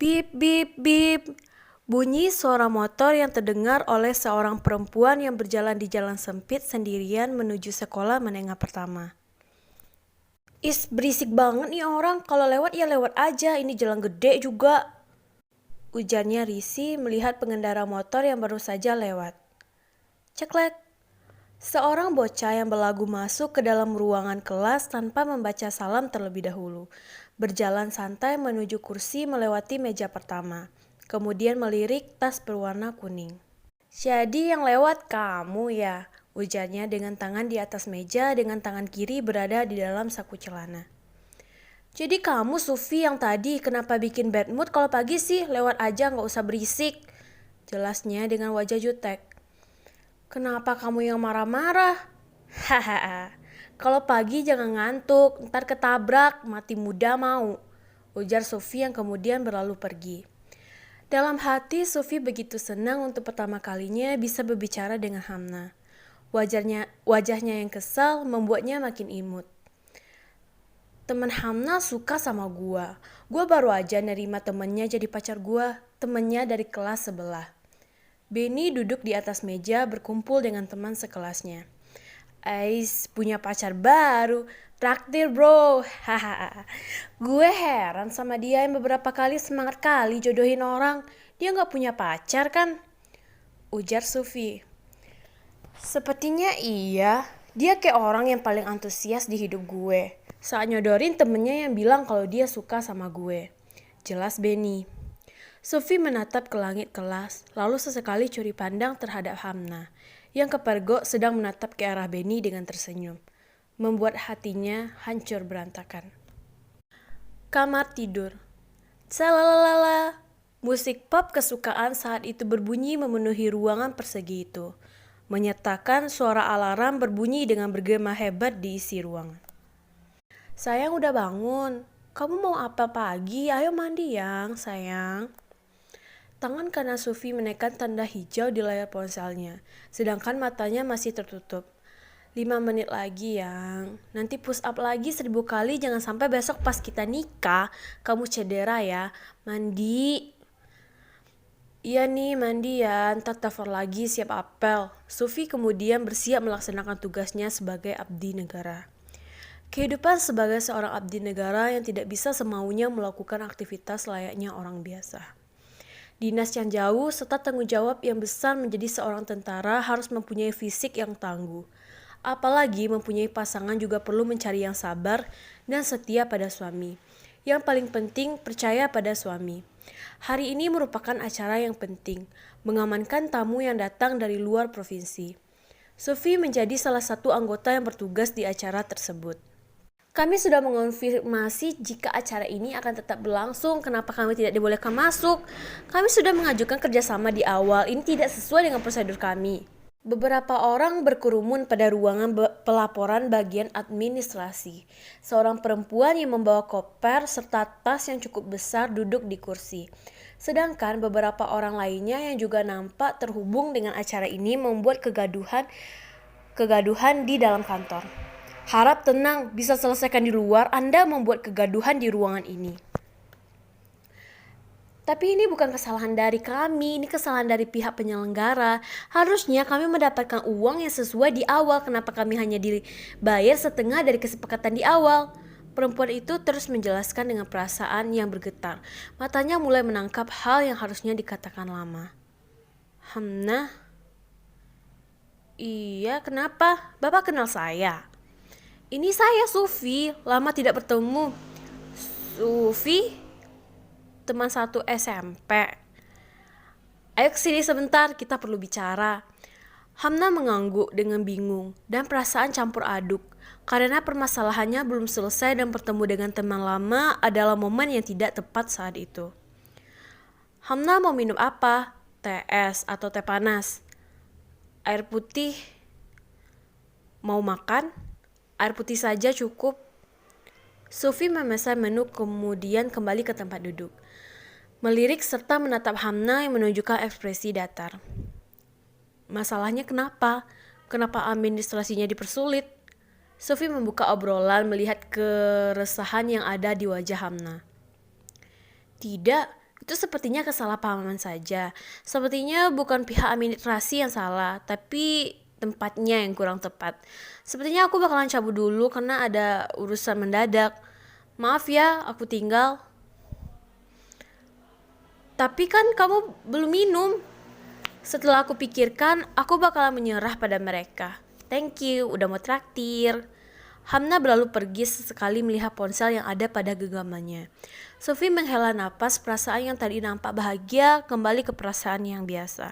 Bip, bip, bip. Bunyi suara motor yang terdengar oleh seorang perempuan yang berjalan di jalan sempit sendirian menuju sekolah menengah pertama. Berisik banget nih orang. Kalau lewat ya lewat aja. Ini jalan gede juga. Ujarnya risih melihat pengendara motor yang baru saja lewat. Ceklek. Seorang bocah yang berlagu masuk ke dalam ruangan kelas tanpa membaca salam terlebih dahulu. Berjalan santai menuju kursi melewati meja pertama. Kemudian melirik tas berwarna kuning. Jadi yang lewat kamu ya, ujarnya dengan tangan di atas meja dengan tangan kiri berada di dalam saku celana. Jadi kamu Sufi yang tadi kenapa bikin bad mood kalau pagi sih lewat aja gak usah berisik. Jelasnya dengan wajah jutek. Kenapa kamu yang marah-marah? Hahaha, kalau pagi jangan ngantuk, ntar ketabrak, mati muda mau. Ujar Sufi yang kemudian berlalu pergi. Dalam hati Sufi begitu senang untuk pertama kalinya bisa berbicara dengan Hamna. Wajahnya yang kesal membuatnya makin imut. Teman Hamna suka sama gua. Gua baru aja nerima temennya jadi pacar gua, temennya dari kelas sebelah. Benny duduk di atas meja berkumpul dengan teman sekelasnya. Ais punya pacar baru, traktir bro, hahaha. Gue heran sama dia yang beberapa kali semangat kali jodohin orang. Dia gak punya pacar kan? Ujar Sufi. Sepertinya iya, dia kayak orang yang paling antusias di hidup gue. Saat nyodorin temennya yang bilang kalau dia suka sama gue. Jelas Benny. Sufi menatap ke langit kelas, lalu sesekali curi pandang terhadap Hamna, yang kepergok sedang menatap ke arah Benny dengan tersenyum, membuat hatinya hancur berantakan. Kamar tidur. Salalalala. Musik pop kesukaan saat itu berbunyi memenuhi ruangan persegi itu, menyertakan suara alarm berbunyi dengan bergema hebat di isi ruangan. Sayang udah bangun. Kamu mau apa pagi? Ayo mandi yang, sayang. Tangan kanan Sufi menekan tanda hijau di layar ponselnya, sedangkan matanya masih tertutup. 5 menit lagi yang, nanti push up lagi 1000 kali, jangan sampai besok pas kita nikah, kamu cedera ya, mandi. Iya nih mandi ya, ntar telepon lagi siap apel. Sufi kemudian bersiap melaksanakan tugasnya sebagai abdi negara. Kehidupan sebagai seorang abdi negara yang tidak bisa semaunya melakukan aktivitas layaknya orang biasa. Dinas yang jauh serta tanggung jawab yang besar menjadi seorang tentara harus mempunyai fisik yang tangguh. Apalagi mempunyai pasangan juga perlu mencari yang sabar dan setia pada suami. Yang paling penting percaya pada suami. Hari ini merupakan acara yang penting, mengamankan tamu yang datang dari luar provinsi. Sufi menjadi salah satu anggota yang bertugas di acara tersebut. Kami sudah mengonfirmasi jika acara ini akan tetap berlangsung, kenapa kami tidak dibolehkan masuk. Kami sudah mengajukan kerjasama di awal, ini tidak sesuai dengan prosedur kami. Beberapa orang berkerumun pada ruangan pelaporan bagian administrasi. Seorang perempuan yang membawa koper serta tas yang cukup besar duduk di kursi. Sedangkan beberapa orang lainnya yang juga nampak terhubung dengan acara ini membuat kegaduhan di dalam kantor. Harap tenang, bisa selesaikan di luar, Anda membuat kegaduhan di ruangan ini. Tapi ini bukan kesalahan dari kami, ini kesalahan dari pihak penyelenggara. Harusnya kami mendapatkan uang yang sesuai di awal, kenapa kami hanya dibayar setengah dari kesepakatan di awal? Perempuan itu terus menjelaskan dengan perasaan yang bergetar. Matanya mulai menangkap hal yang harusnya dikatakan lama. Hamna? Iya, kenapa? Bapak kenal saya? Ini saya Sufi, lama tidak bertemu. Sufi? Teman satu SMP. Ayo kesini sebentar, kita perlu bicara. Hamna mengangguk dengan bingung dan perasaan campur aduk. Karena permasalahannya belum selesai dan bertemu dengan teman lama adalah momen yang tidak tepat saat itu. Hamna mau minum apa? Teh es atau teh panas? Air putih? Mau makan? Air putih saja cukup. Sufi memesan menu kemudian kembali ke tempat duduk. Melirik serta menatap Hamna yang menunjukkan ekspresi datar. Masalahnya kenapa? Kenapa administrasinya dipersulit? Sufi membuka obrolan melihat keresahan yang ada di wajah Hamna. Tidak, Itu sepertinya kesalahpahaman saja. Sepertinya bukan pihak administrasi yang salah, tapi tempatnya yang kurang tepat. Sepertinya aku bakalan cabut dulu karena ada urusan mendadak. Maaf ya, aku tinggal. Tapi kan kamu belum minum. Setelah aku pikirkan, aku bakalan menyerah pada mereka. Thank you, udah mau traktir. Hamna berlalu pergi sesekali melihat ponsel yang ada pada genggamannya. Sophie menghela napas, perasaan yang tadi nampak bahagia kembali ke perasaan yang biasa.